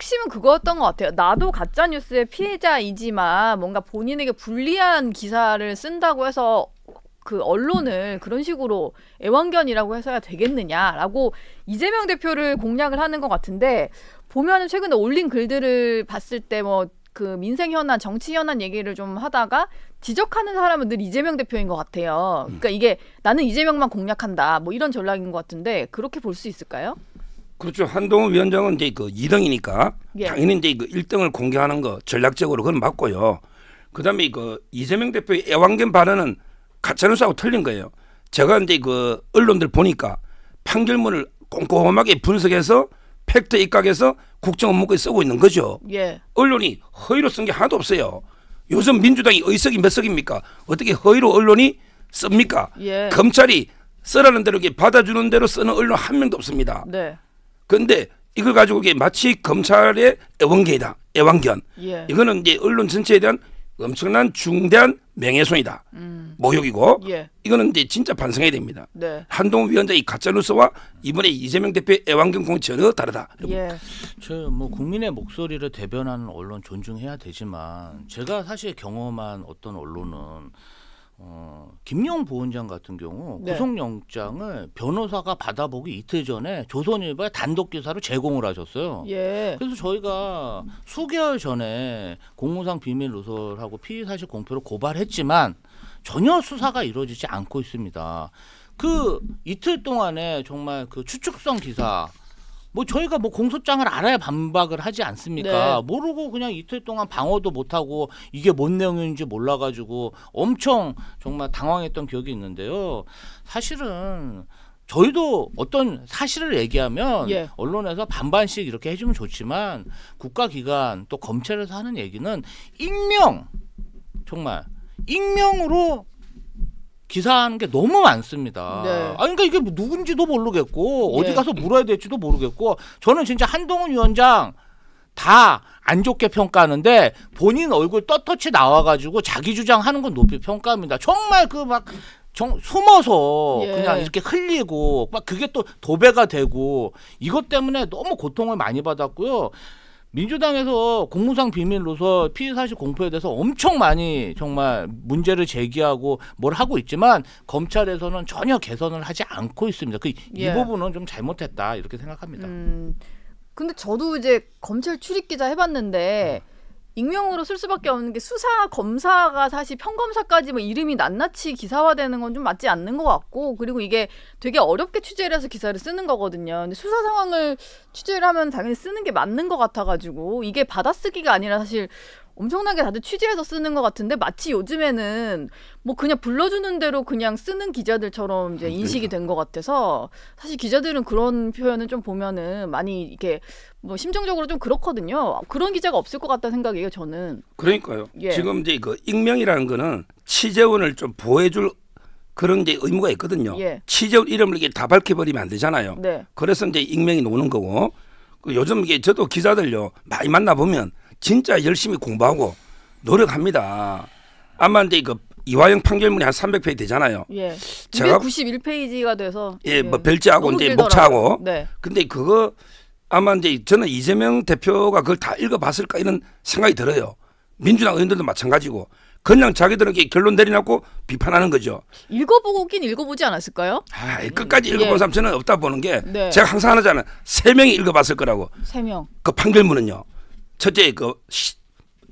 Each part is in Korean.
핵심은 그거였던 것 같아요. 나도 가짜 뉴스의 피해자이지만 뭔가 본인에게 불리한 기사를 쓴다고 해서 그 언론을 그런 식으로 애완견이라고 해서야 되겠느냐라고 이재명 대표를 공략을 하는 것 같은데, 보면은 최근에 올린 글들을 봤을 때 뭐 그 민생 현안, 정치 현안 얘기를 좀 하다가 지적하는 사람은 늘 이재명 대표인 것 같아요. 그러니까 이게 나는 이재명만 공략한다 뭐 이런 전략인 것 같은데, 그렇게 볼 수 있을까요? 그렇죠. 한동훈 위원장은 이제 그 2등이니까 예. 당연히 이제 그 1등을 공개하는 거 전략적으로 그건 맞고요. 그다음에 그 이재명 대표의 애완견 발언은 가짜뉴스하고 틀린 거예요. 제가 이제 그 언론들 보니까 판결문을 꼼꼼하게 분석해서 팩트 입각해서 국정 업무에 쓰고 있는 거죠. 예. 언론이 허위로 쓴 게 하나도 없어요. 요즘 민주당이 의석이 몇 석입니까? 어떻게 허위로 언론이 씁니까? 예. 검찰이 쓰라는 대로 이렇게 받아주는 대로 쓰는 언론 한 명도 없습니다. 네. 그런데 이걸 가지고 이게 마치 검찰의 애완견이다. 애완견. 예. 이거는 이제 언론 전체에 대한 엄청난 중대한 명예훼손이다. 모욕이고 예. 이거는 이제 진짜 반성해야 됩니다. 네. 한동훈 위원장의 가짜뉴스와 이번에 이재명 대표의 애완견 공은 전혀 다르다. 예. 저 뭐 국민의 목소리를 대변하는 언론 존중해야 되지만, 제가 사실 경험한 어떤 언론은 김용 부원장 같은 경우 네. 구속영장을 변호사가 받아보기 이틀 전에 조선일보에 단독 기사로 제공을 하셨어요. 예. 그래서 저희가 수개월 전에 공무상 비밀 누설하고 피의 사실 공표로 고발했지만 전혀 수사가 이루어지지 않고 있습니다. 그 이틀 동안에 정말 그 추측성 기사, 뭐 저희가 뭐 공소장을 알아야 반박을 하지 않습니까? 네. 모르고 그냥 이틀 동안 방어도 못하고 이게 뭔 내용인지 몰라가지고 엄청 정말 당황했던 기억이 있는데요. 사실은 저희도 어떤 사실을 얘기하면 예. 언론에서 반반씩 이렇게 해주면 좋지만, 국가기관 또 검찰에서 하는 얘기는 익명, 정말 익명으로 기사하는 게 너무 많습니다. 네. 그러니까 이게 누군지도 모르겠고 예. 어디 가서 물어야 될지도 모르겠고, 저는 진짜 한동훈 위원장 다 안 좋게 평가하는데 본인 얼굴 떳떳이 나와가지고 자기 주장하는 건 높이 평가합니다. 정말 그 막 숨어서 예. 그냥 이렇게 흘리고 막 그게 또 도배가 되고, 이것 때문에 너무 고통을 많이 받았고요. 민주당에서 공무상 비밀 누설 피의 사실 공표에 대해서 엄청 많이 정말 문제를 제기하고 뭘 하고 있지만, 검찰에서는 전혀 개선을 하지 않고 있습니다. 이 예. 부분은 좀 잘못했다 이렇게 생각합니다. 근데 저도 이제 검찰 출입 기자 해봤는데 익명으로 쓸 수밖에 없는 게, 수사 검사가 사실 평검사까지 뭐 이름이 낱낱이 기사화되는 건 좀 맞지 않는 것 같고, 그리고 이게 되게 어렵게 취재를 해서 기사를 쓰는 거거든요. 근데 수사 상황을 취재를 하면 당연히 쓰는 게 맞는 것 같아가지고, 이게 받아쓰기가 아니라 사실 엄청나게 다들 취재해서 쓰는 것 같은데, 마치 요즘에는 뭐 그냥 불러주는 대로 그냥 쓰는 기자들처럼 이제 인식이 된 것 같아서, 사실 기자들은 그런 표현을 좀 보면은 많이 이렇게 뭐 심정적으로 좀 그렇거든요. 그런 기자가 없을 것 같다는 생각이에요, 저는. 그러니까요. 예. 지금 이제 그 익명이라는 거는 취재원을 좀 보호해줄 그런 이제 의무가 있거든요. 예. 취재원 이름을 이게 다 밝혀버리면 안 되잖아요. 네. 그래서 이제 익명이 노는 거고, 요즘 이게 저도 기자들요 많이 만나 보면 진짜 열심히 공부하고 노력합니다. 아마 이제 그 이화영 판결문이 한 300페이지 되잖아요. 예. 제가 291페이지가 돼서 예, 뭐 별지하고 너무 이제 길더라고요. 목차하고. 네. 근데 그거 아마 이제 저는 이재명 대표가 그걸 다 읽어봤을까 이런 생각이 들어요. 민주당 의원들도 마찬가지고 그냥 자기들은 이렇게 결론 내려놓고 비판하는 거죠. 읽어보긴 읽어보지 않았을까요? 끝까지 읽어본 사람 저는 없다 보는 게, 네. 제가 항상 하잖아요. 3명이 읽어봤을 거라고. 3명. 그 판결문은요. 첫째 그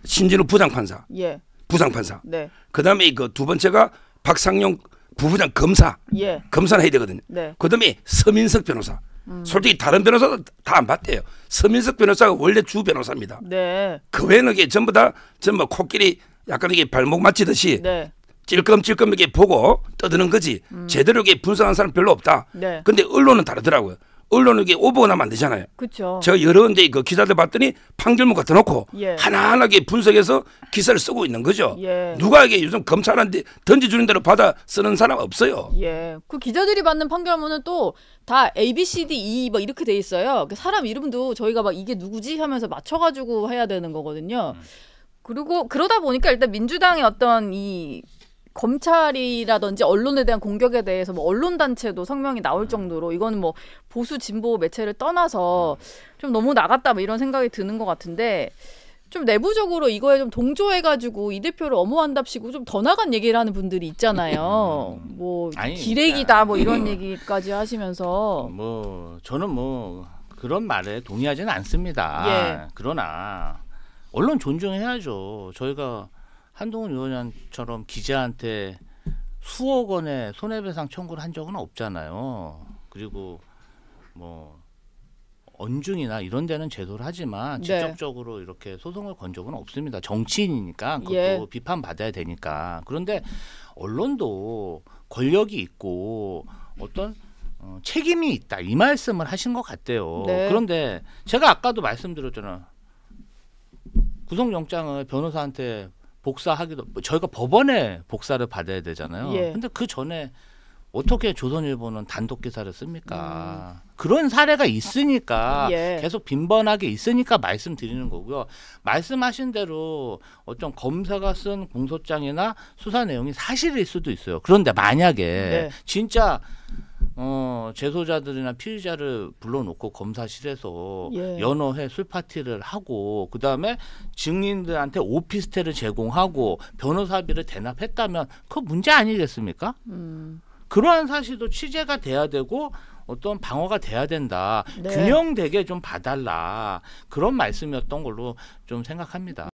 신진우 부장판사, 예. 부장판사. 네. 그다음에 그 두 번째가 박상용 부부장 검사. 예. 검사는 해야 되거든요. 네. 그다음에 서민석 변호사. 솔직히 다른 변호사도 다 안 봤대요. 서민석 변호사가 원래 주 변호사입니다. 네. 그 외에는 이게 전부 다 전부 코끼리 약간 이게 발목 맞히듯이 네. 찔끔찔끔 이렇게 보고 떠드는 거지. 제대로 이렇게 분석한 사람 별로 없다. 네. 근데 언론은 다르더라고요. 언론은 이게 오버가 나면 안 되잖아요. 그렇죠. 제가 여러 이제 그 기사들 봤더니 판결문 갖다 놓고 예. 하나하나게 분석해서 기사를 쓰고 있는 거죠. 예. 누가 이게 요즘 검찰한테 던져주는 대로 받아 쓰는 사람 없어요. 예. 그 기자들이 받는 판결문은 또 다 A, B, C, D, E 막 이렇게 돼 있어요. 그 사람 이름도 저희가 막 이게 누구지 하면서 맞춰가지고 해야 되는 거거든요. 그리고 그러다 보니까 일단 민주당의 어떤 이 검찰이라든지 언론에 대한 공격에 대해서 뭐 언론 단체도 성명이 나올 정도로 이거는 뭐 보수 진보 매체를 떠나서 좀 너무 나갔다 뭐 이런 생각이 드는 것 같은데 좀 내부적으로 이거에 좀 동조해가지고 이 대표를 엄호한답시고 좀 더 나간 얘기를 하는 분들이 있잖아요. 뭐 아니, 기레기다 뭐 이런 얘기까지 하시면서 뭐 저는 뭐 그런 말에 동의하지는 않습니다. 예. 그러나 언론 존중해야죠. 저희가 한동훈 의원처럼 기자한테 수억 원의 손해배상 청구를 한 적은 없잖아요. 그리고 뭐 언중이나 이런 데는 제도를 하지만 네. 직접적으로 이렇게 소송을 건 적은 없습니다. 정치인이니까 그것도 예. 비판받아야 되니까. 그런데 언론도 권력이 있고 어떤 책임이 있다 이 말씀을 하신 것 같대요. 네. 그런데 제가 아까도 말씀드렸잖아요. 구속영장을 변호사한테 복사하기도 저희가 법원에 복사를 받아야 되잖아요. 예. 근데 그 전에 어떻게 조선일보는 단독 기사를 씁니까? 그런 사례가 있으니까 예. 계속 빈번하게 있으니까 말씀드리는 거고요. 말씀하신 대로 어떤 검사가 쓴 공소장이나 수사 내용이 사실일 수도 있어요. 그런데 만약에 네. 진짜 재소자들이나 피의자를 불러놓고 검사실에서 예. 연어회 술 파티를 하고 그다음에 증인들한테 오피스텔을 제공하고 변호사비를 대납했다면 그거 문제 아니겠습니까? 그러한 사실도 취재가 돼야 되고 어떤 방어가 돼야 된다. 네. 균형되게 좀 봐달라. 그런 말씀이었던 걸로 좀 생각합니다.